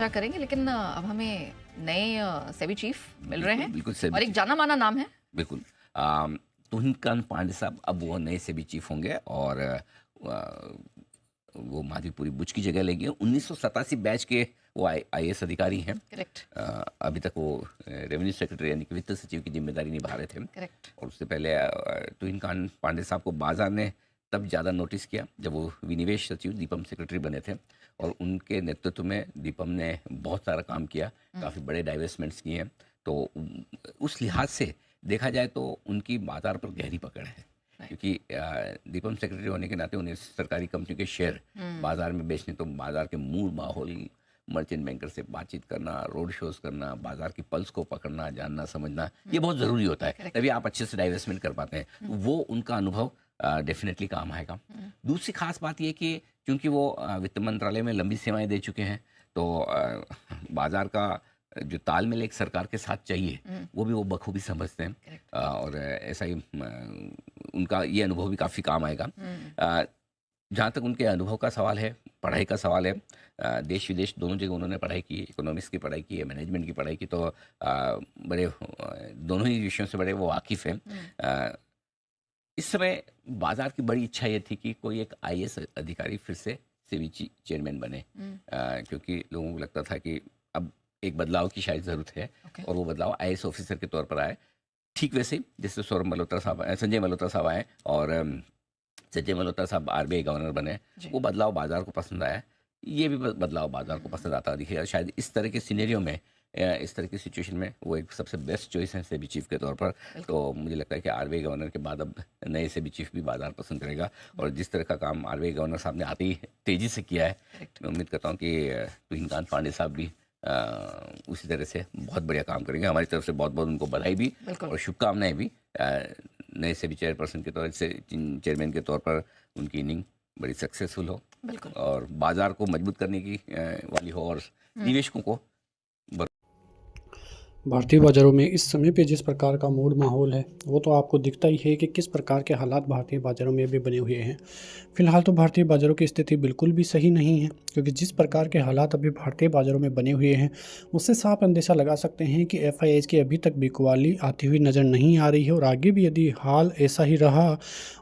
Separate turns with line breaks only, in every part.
क्या करेंगे, लेकिन अब हमें नए सेबी चीफ मिल रहे हैं
बिल्कुल
और
सेबी
एक जाना माना नाम है।
बिल्कुल। तुहिनकांत पांडे साहब अब वो नए सेबी चीफ होंगे और वो माधवीपुरी बुच की जगह लेंगे। 1987 बैच के वो आईएएस अधिकारी हैं।
करेक्ट।
अभी तक वो रेवेन्यू सेक्रेटरी यानी कि वित्त सचिव की जिम्मेदारी निभा रहे थे।
करेक्ट।
और उससे पहले तुहिनकांत पांडे साहब को बाजार ने तब ज़्यादा नोटिस किया जब वो विनिवेश सचिव दीपम सेक्रेटरी बने थे। और उनके नेतृत्व में दीपम ने बहुत सारा काम किया, काफ़ी बड़े डाइवेस्टमेंट्स किए हैं। तो उस लिहाज से देखा जाए तो उनकी बाजार पर गहरी पकड़ है, क्योंकि दीपम सेक्रेटरी होने के नाते उन्हें सरकारी कंपनी के शेयर बाजार में बेचने, तो बाजार के मूल माहौल, मर्चेंट बैंकर से बातचीत करना, रोड शोज करना, बाजार की पल्स को पकड़ना, जानना समझना, ये बहुत ज़रूरी होता है। तभी आप अच्छे से डाइवेस्टमेंट कर पाते हैं। तो वो उनका अनुभव डेफिनेटली काम आएगा। दूसरी खास बात ये कि क्योंकि वो वित्त मंत्रालय में लंबी सेवाएं दे चुके हैं, तो बाजार का जो तालमेल एक सरकार के साथ चाहिए वो भी वो बखूबी समझते हैं। और ऐसा ही उनका ये अनुभव भी काफ़ी काम आएगा। जहाँ तक उनके अनुभव का सवाल है, पढ़ाई का सवाल है, देश विदेश दोनों जगह उन्होंने पढ़ाई की, इकोनॉमिक्स की पढ़ाई की है, मैनेजमेंट की पढ़ाई की, तो बड़े दोनों ही विषयों से बड़े वो वाकिफ़ हैं। इस समय बाजार की बड़ी इच्छा ये थी कि कोई एक आईएएस अधिकारी फिर से सेबी चेयरमैन बने, क्योंकि लोगों को लगता था कि अब एक बदलाव की शायद ज़रूरत है। और वो बदलाव आईएएस ऑफिसर के तौर पर आए, ठीक वैसे जैसे सौरभ मल्होत्रा साहब संजय मल्होत्रा साहब आए और संजय मल्होत्रा साहब आरबीआई गवर्नर बने। वो बदलाव बाजार को पसंद आया, ये भी बदलाव बाजार को पसंद आता दिखेगा। शायद इस तरह के सिनेरियो में, इस तरह की सिचुएशन में वो एक सबसे बेस्ट चॉइस है सेबी चीफ के तौर पर। तो मुझे लगता है कि आरबीआई गवर्नर के बाद अब नए सेबी चीफ भी बाजार पसंद करेगा। और जिस तरह का काम आरबीआई गवर्नर साहब ने आते ही तेज़ी से किया है, मैं उम्मीद करता हूँ कि तुहिनकांत पांडे साहब भी उसी तरह से बहुत बढ़िया काम करेंगे। हमारी तरफ से बहुत बहुत उनको बधाई भी और शुभकामनाएं भी। नए सेबी चेयरपर्सन के तौर से, चेयरमैन के तौर पर उनकी इनिंग बड़ी सक्सेसफुल हो और बाजार को मजबूत करने की वाली हो और निवेशकों को।
भारतीय बाज़ारों में इस समय पे जिस प्रकार का मूड माहौल है वो तो आपको दिखता ही है कि किस प्रकार के हालात भारतीय बाज़ारों में भी बने हुए हैं। फ़िलहाल तो भारतीय बाज़ारों की स्थिति बिल्कुल भी सही नहीं है, क्योंकि जिस प्रकार के हालात अभी भारतीय बाज़ारों में बने हुए हैं उससे साफ अंदेशा लगा सकते हैं कि एफआईआईज़ की अभी तक बिकवाली आती हुई नज़र नहीं आ रही है। और आगे भी यदि हाल ऐसा ही रहा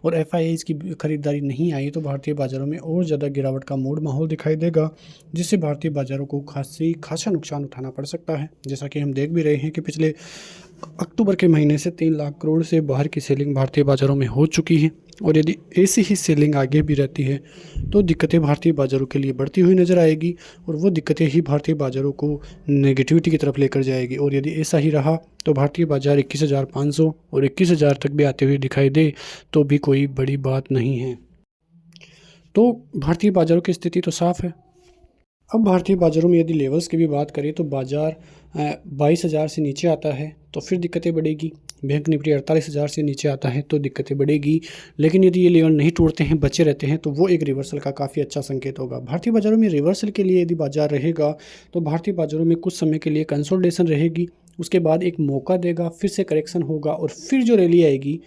और एफआईआईज़ की खरीदारी नहीं आई तो भारतीय बाज़ारों में और ज़्यादा गिरावट का मूड माहौल दिखाई देगा, जिससे भारतीय बाज़ारों को खासा नुकसान उठाना पड़ सकता है। जैसा कि हम देख भी रहे हैं कि पिछले अक्टूबर के महीने से 3 लाख करोड़ से बाहर की सेलिंग भारतीय बाज़ारों में हो चुकी है। और यदि ऐसी ही सेलिंग आगे भी रहती है तो दिक्कतें भारतीय बाज़ारों के लिए बढ़ती हुई नज़र आएगी और वो दिक्कतें ही भारतीय बाज़ारों को नेगेटिविटी की तरफ लेकर जाएगी। और यदि ऐसा ही रहा तो भारतीय बाज़ार 21,500 और 21,000 तक भी आते हुए दिखाई दे तो भी कोई बड़ी बात नहीं है। तो भारतीय बाज़ारों की स्थिति तो साफ़ है। अब भारतीय बाज़ारों में यदि लेवल्स की भी बात करें तो बाज़ार 22,000 से नीचे आता है तो फिर दिक्कतें बढ़ेगी। बैंक निफ्टी 48,000 से नीचे आता है तो दिक्कतें बढ़ेगी। लेकिन यदि ये लेवल नहीं टूटते हैं, बचे रहते हैं, तो वो एक रिवर्सल का काफ़ी अच्छा संकेत होगा। भारतीय बाज़ारों में रिवर्सल के लिए यदि बाज़ार रहेगा तो भारतीय बाज़ारों में कुछ समय के लिए कंसोलिडेशन रहेगी, उसके बाद एक मौका देगा, फिर से करेक्शन होगा और फिर जो रैली आएगी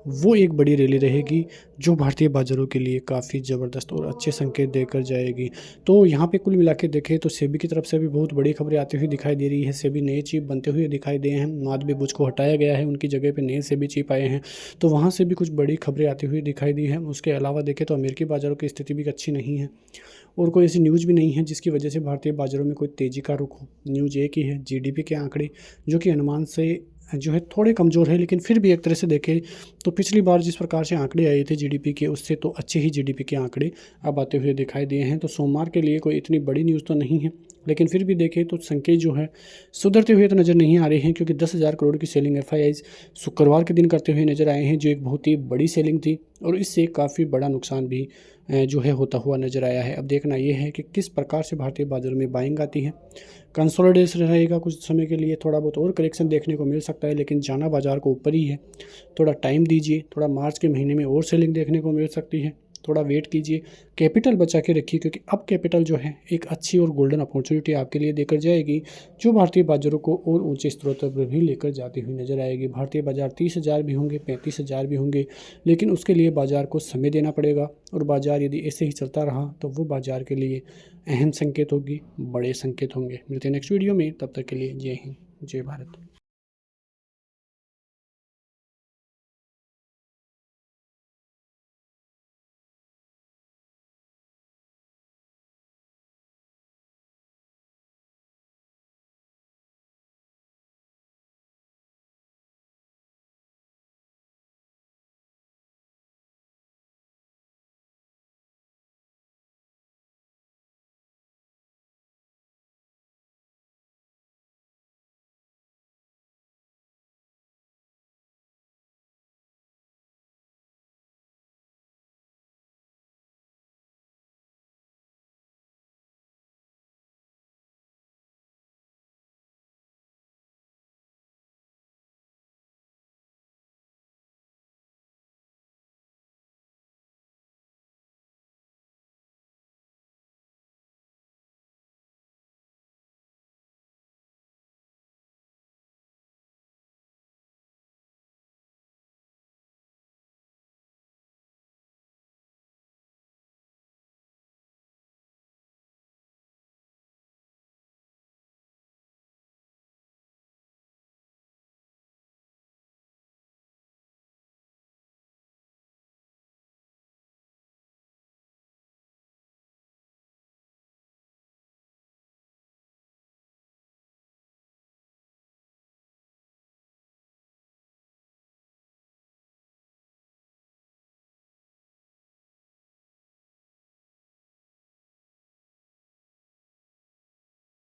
वो एक बड़ी रैली रहेगी जो भारतीय बाज़ारों के लिए काफ़ी ज़बरदस्त और अच्छे संकेत देकर जाएगी। तो यहाँ पे कुल मिला के देखें तो सेबी की तरफ से भी बहुत बड़ी खबरें आती हुई दिखाई दे रही है। सेबी नए चीफ बनते हुए दिखाई दिए हैं, माधवी बुच को हटाया गया है, उनकी जगह पे नए सेबी चीफ आए हैं, तो वहाँ से भी कुछ बड़ी खबरें आती हुई दिखाई दी हैं। उसके अलावा देखें तो अमेरिकी बाज़ारों की स्थिति भी अच्छी नहीं है और कोई ऐसी न्यूज़ भी नहीं है जिसकी वजह से भारतीय बाज़ारों में कोई तेज़ी का रुख हो। न्यूज़ एक ही है, जीडीपी के आंकड़े जो कि अनुमान से जो है थोड़े कमज़ोर है, लेकिन फिर भी एक तरह से देखें तो पिछली बार जिस प्रकार से आंकड़े आए थे जीडीपी के, उससे तो अच्छे ही जीडीपी के आंकड़े अब आते हुए दिखाई दिए हैं। तो सोमवार के लिए कोई इतनी बड़ी न्यूज़ तो नहीं है, लेकिन फिर भी देखें तो संकेत जो है सुधरते हुए तो नज़र नहीं आ रहे हैं, क्योंकि 10,000 करोड़ की सेलिंग एफआईआईज़ शुक्रवार के दिन करते हुए नज़र आए हैं, जो एक बहुत ही बड़ी सेलिंग थी और इससे काफ़ी बड़ा नुकसान भी जो है होता हुआ नज़र आया है। अब देखना ये है कि किस प्रकार से भारतीय बाज़ारों में बाइंग आती है। कंसोलिडेशन रहेगा कुछ समय के लिए, थोड़ा बहुत और करेक्शन देखने को मिल सकता है, लेकिन जाना बाज़ार को ऊपर ही है। थोड़ा टाइम दीजिए, थोड़ा मार्च के महीने में और सेलिंग देखने को मिल सकती है। थोड़ा वेट कीजिए, कैपिटल बचा के रखिए, क्योंकि अब कैपिटल जो है एक अच्छी और गोल्डन अपॉर्चुनिटी आपके लिए देकर जाएगी, जो भारतीय बाजारों को और ऊंचे स्त्रोतों पर भी लेकर जाती हुई नजर आएगी। भारतीय बाजार 30,000 भी होंगे, 35,000 भी होंगे, लेकिन उसके लिए बाजार को समय देना पड़ेगा, और बाजार यदि ऐसे ही चलता रहा तो वो बाजार के लिए अहम संकेत होगी, बड़े संकेत होंगे। मिलते हैं नेक्स्ट वीडियो में, तब तक के लिए जय हिंद, जय भारत।